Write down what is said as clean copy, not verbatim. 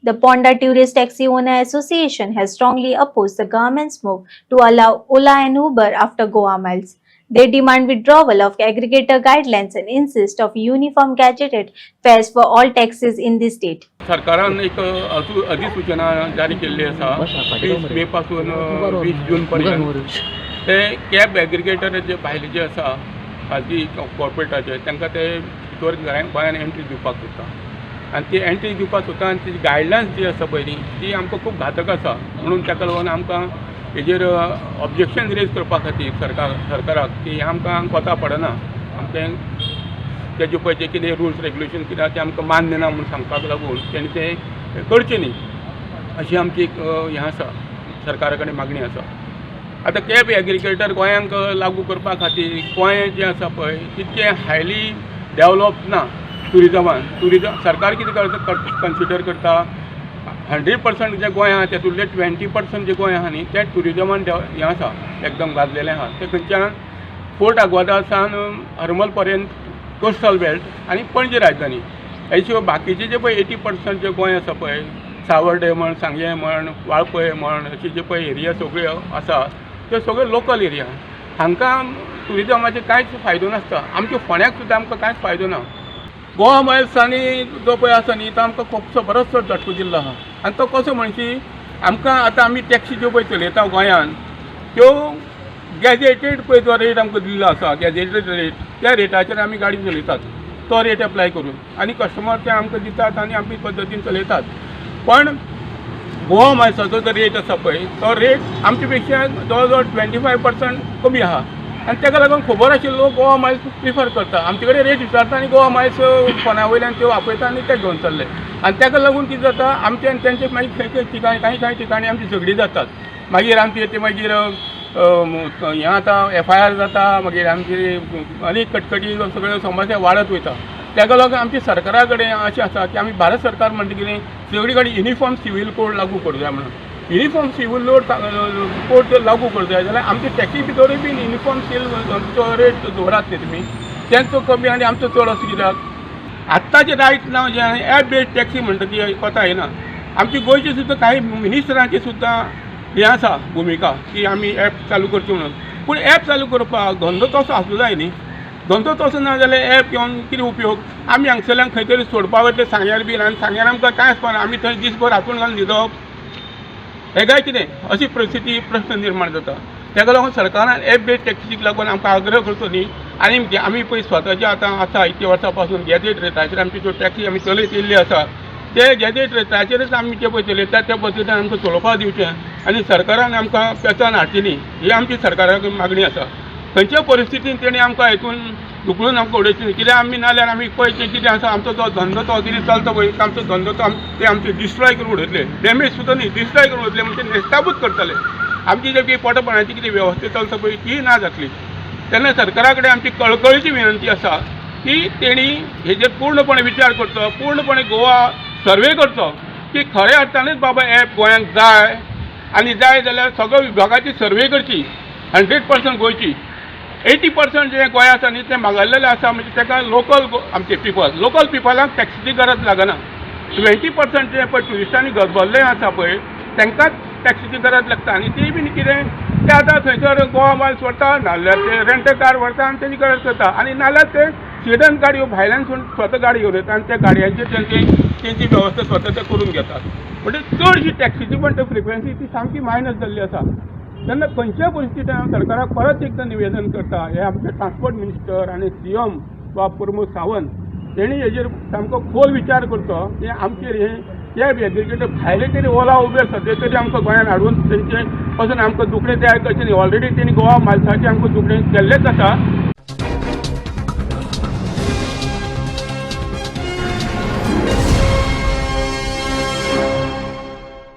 The Ponda Tourist Taxi Owner Association has strongly opposed the government's move to allow Ola and Uber after Goa Miles. They demand withdrawal of aggregator guidelines and insist of uniform gadgeted fares for all taxis in the state. सरकारान एक अधिसूचना जारी केल्ली आसा 30 मे पासून 20 जून पर्यंत ते cab aggregator जे भायले जे आसा खाजगी कॉर्पोरेटाचे तांकां ते भितर गोंयांत एंट्री दिवपाक सोदता आनी ती एंट्री दिवपाक सोदता आनी ती गायडलायन्स जी आसा पळय ती आमकां खूब घातक आसा म्हणून ताका लागून आमकां हेजेर ऑब्जेक्शन रेज करपा खातीर सरकाराक की आमकां कोता पडना आमचें तेजे पळय जे कितें रुल्स रेग्युलेशन कितें आसा ते आमकां मान्य ना म्हणून सांगपाक लागून तेणी ते करचें न्ही अशी आमची एक हें आसा सरकारा कडेन मागणी आसा. आतां कॅब एग्रिगेटर गोंयांक लागू करपा खातीर गोंय जें आसा पळय तितकें हायली डेवलप ना ट्युरिजम सरकार कितें करता कन्सिडर करता 100% जे गोंय आहा तेतूंतले 20% जे गोंय आहा न्ही तें ट्युरिजमान हें आसा एकदम गाजलेलें आहा तें खंयच्यान फोर्ट आग्वादा सावन हरमल पर्यंत कोस्टल बेल्ट आनी पणजे राजधानी हे शिवाय बाकीचे जे पळय 80% जे गोंय आसा पळय सावर्डे म्हण सांगें म्हण वाळपय म्हण अशी जे पळय एरिया सगळ्यो आसा त्यो सगळ्यो लोकल एरिया हांकां ट्युरिजमाचे कांयच फायदो नासता आमच्या फोंड्याक सुद्दां आमकां कांयच फायदो ना. गोवा मायल्सांनी जो पळय आसा न्ही तो आमकां खुबसो बरोचसो झटको दिल्लो आहा आनी तो कसो म्हणची आमकां आतां आमी टॅक्सी ज्यो पळय चलयता गोंयांत त्यो गॅजेटेड पळय जो रेट आमकां दिल्लो आसा गॅजेटेड रेट त्या रेटाचेर आमी गाडी चलयतात तो रेट एप्लाय करून आनी कस्टमर ते आमकां दितात आनी आमी पद्दतीन चलयतात. पण गोवा मायल्साचो जो रेट आसा पळय तो रेट आमचे पेक्षा जवळ जवळ 25% कमी आहा आनी ताका लागून खबर आशिल्लो गोवा मायल्स प्रिफर करता आमचे कडेन रेट विचारता आनी गोवा मायल्स फोना वयल्यान त्यो आपयता आनी ते घेवन चल्ले आनी ताका लागून कितें जाता आमचे आनी तेंचे मागीर खंय खंय ठिकाणी कांय ठिकाणी आमची झगडी जातात मागीर आमची ते मागीर हें जाता FIR जाता मागीर आमची अनेक कटकटी सगळ्यो समस्या वाडत वयता. ताका लागून आमची सरकारा कडेन अशें आसा की आमी भारत सरकार म्हणटा कितें सगळी कडेन युनिफॉर्म सिवील कोड लागू करूं जाय म्हणून युनिफॉर्म सिवील कोड जर लागू करूं जाय जाल्यार आमचे टॅक्सी भितरूय बी युनिफॉर्म सिवील रेट दवरात न्ही तुमी तेंचो कमी आनी आमचो चड असो कित्याक आत्ताचें रायट नांव जें एप बेस्ड टॅक्सी म्हणटा ती कोता येना आमची गोंयची सुद्दां कांय मिनिस्टरांची सुद्दां हें आसा भुमिका की आमी एप चालू करची म्हणून पूण एप चालू करपाक धंदो तसो आसूं जाय न्ही धंदो तसो ना जाल्यार एप घेवन कितें उपयोग आमी हांगसरल्यान खंय तरी सोडपा वयतले सांग्यार बीन आनी सांग्यार आमकां कांय आसपाना आमी थंय दीसभर हातून घालून न्हिदप हें काय कितें अशी परिस्थिती प्रश्न निर्माण जाता. ताका लागून सरकारान एप बेस्ड टॅक्सीक लागून आमकां आग्रह करचो न्ही आनी आमी पळय स्वताचे आतां आसा इतके वर्सां पासून गॅजेट रेटाचेर आमची ज्यो टॅक्सी आमी चलयत येयल्ली आसा ते गॅजेट रेटाचेरच आमी जे पळय चलयतात त्या पद्दतीन आमकां चलोवपाक दिवचें आनी सरकारान आमकां पेचान हाडची न्ही ही आमची सरकाराक मागणी आसा. खंयच्या परिस्थितीन तेणी आमकां हितून दुखलून आमकां उडोवचें कित्याक आमी नाल्यार आमी पळय कितें आसा आमचो जो धंदो तो कितें चलता पळय आमचो धंदो तो ते आमचे डिस्ट्रॉय करून उडयतले डॅमेज सुद्दां न्ही डिस्ट्रॉय करून उडयतले म्हणजे नेस्ताबूत करतले आमची जे कितें पोटपणाची कितें वेवस्था चलता पळय ती ना जातली. तेन्ना सरकारा कडेन आमची कळकळीची विनंती आसा की तेणी हेजेर पूर्णपणे विचार करचो पूर्णपणे गोवा सर्वे करचो की खऱ्या अर्थानच बाबा एप गोंयांक जाय आनी जाय जाल्यार सगळ्या विभागाची सर्वे करची 100% गोंयची 80% जे गोंय आसा न्ही ते मागायल्लेले आसा म्हणजे ताका आमचे लोकल पिपलांक टॅक्सीची गरज लागना 20% जे पळय ट्युरिस्टांनी गजबजल्ले आसा पळय तांकांच टॅक्सीची गरज लागता आनी ती बीन कितें ते आतां थंयसर गोवा मायल्स व्हरता नाल्यार ते रेंट कार व्हरता आनी तेजी गरज करता आनी नाल्यार ते सिडन गाडयो भायल्यान स्वता गाडी घेवन येता आनी त्या गाडयांचेर तेंची वेवस्था स्वता ते करून घेतात म्हणजे चडशी टॅक्सीची पण फ्रिक्वेन्सी ती सामकी मायनस जाल्ली आसा. तेन्ना खंयच्या परिस्थितीन हांव सरकाराक परत एकदा निवेदन करता हे आमचे ट्रान्सपोर्ट मिनिस्टर आनी CM वा प्रमोद सावंत तेणी हेजेर सामको खोल विचार करचो की आमचेर हे कॅब एग्रिगेटर भायले तरी ओला उबेर सद्या तरी आमकां गोंयांत हाडून तेंचे पासून आमकां दुखणें तयार करचें न्ही ऑलरेडी तेणी गोवा मायल्साचें आमकां दुखणें केल्लेंच आसा